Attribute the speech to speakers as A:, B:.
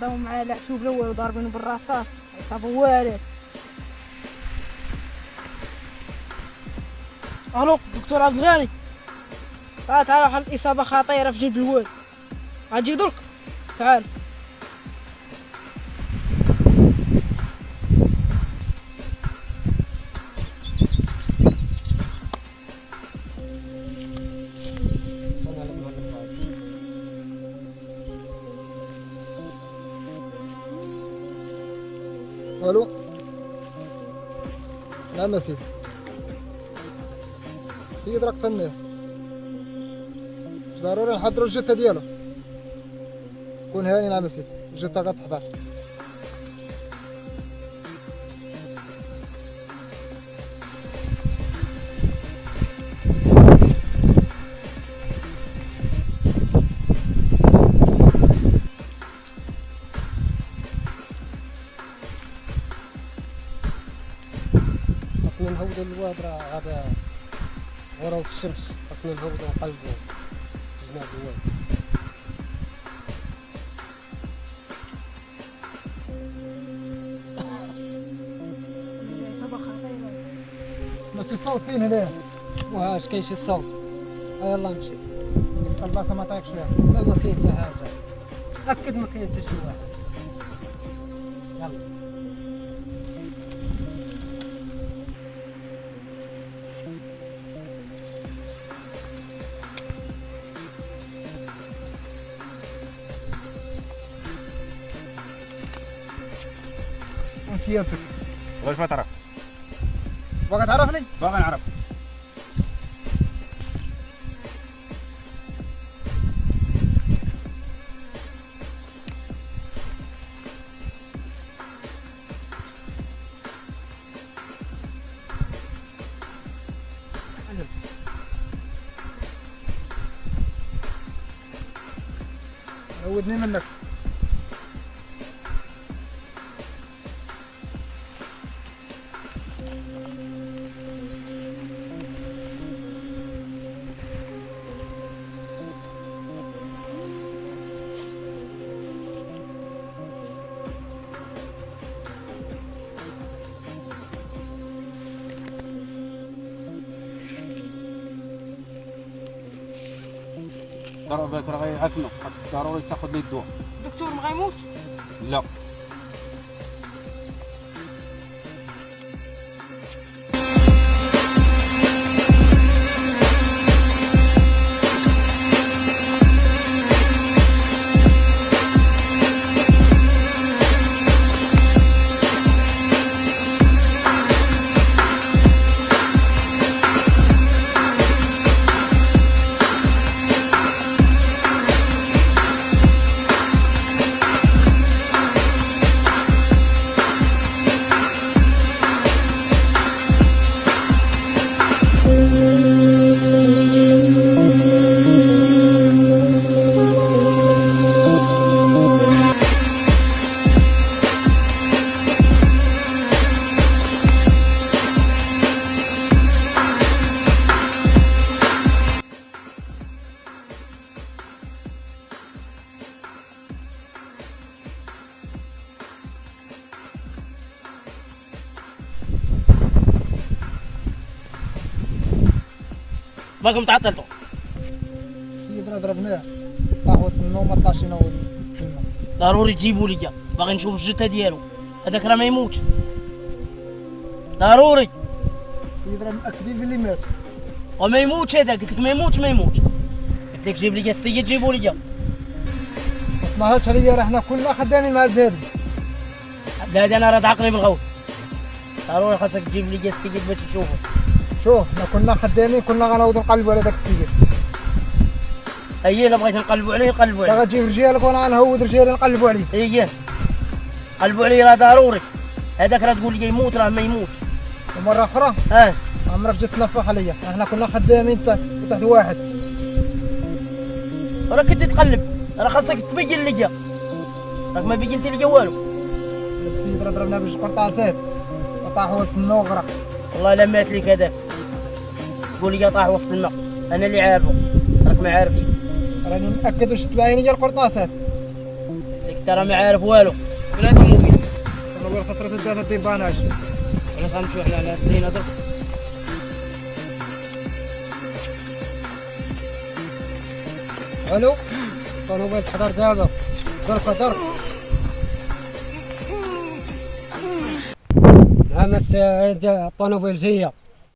A: خدموا معاه العشوب الاول وضاربينه بالرصاص عصابه والد. الو دكتور عبد الغني، تعال واحد الاصابه خطيره في جيب الواد، غتجي درك تعال.
B: الو نعم يا سيدي. السيد راك تنيه، ضروري نحضرو الجثة ديالو. كون هاني. نعم يا سيدي، الجثة كتحضر.
C: خاصنا نهودو الواد راه غادا وراو في الشمس، خاصنا نهودو ونقلبو جناب الواد.
A: اصابه خطيره.
B: سمعتي الصوت فين هنايا؟
C: واش كاين شي صوت؟ يلا نمشي.
B: ديك البلاصة ما طايقش فيها.
C: لا ما كاين حتى حاجه، اكد ما كاين حتى شي واحد. يلا
B: ونسيتك
D: واش ما تعرف؟
B: باغا تعرفني؟
D: باغي نعرف.
B: عودني منك.
D: ترى غيعفنوا، خاصك ضروري تاخذ ليه الدواء.
A: الدكتور ما غيموتش؟
D: لا
E: باكم تعطلتوا.
B: السيد راه ضربناه، طاح وسط النوم ما طلعش ينوض كلمة.
E: ضروري تجيبوا لي، باغي نشوف الجثه ديالو، هذاك راه ما يموتش. ضروري.
B: السيد راه مأكدين باللي مات.
E: وما يموتش هذاك، قلت لك ما يموتش ما يموتش. قلت لك جيب لي السيد، جيبوا لي.
B: ما تنهضش عليا، راه حنا كلنا خدامين مع هاد.
E: لا انا راه تعقني بالغوت. ضروري خاصك تجيب لي السيد باش نشوفه.
B: شوف حنا كنا خدامين، كنا غنعاودو نقلبوا على داك السيد.
E: اييه الا بغيت نقلبوا عليه نقلبوا عليه.
B: غتجيب رجالك وانا غنهود رجالي نقلبوا عليه.
E: اييه قلبوا عليه راه ضروري. هذاك راه تقول لي يموت راه ما يموت.
B: ومرة أخرى عمرك جيت تنفخ عليا، احنا كنا خدامين تحت واحد.
E: راك كنت تقلب، راه خاصك تبين لي، راك ما بينتي لي والو.
B: السيد راه ضربنا بجوج قرطاسات وطاح وسط الماء وغرق.
E: والله لا مات لك هذاك. قول لي طاح وسط الماء، انا اللي عارفه، راك ما عارفش.
B: راني مأكد وشفت بعيني ديال القرطاسات.
E: ترى ما عارف والو ولا تموت.
B: والله خسرت الداتا الديباناج.
E: انا غنمشيو احنا على الدينا درك.
C: الو طونوبيل تحضر دابا درك نعم السي الطونوبيل جايه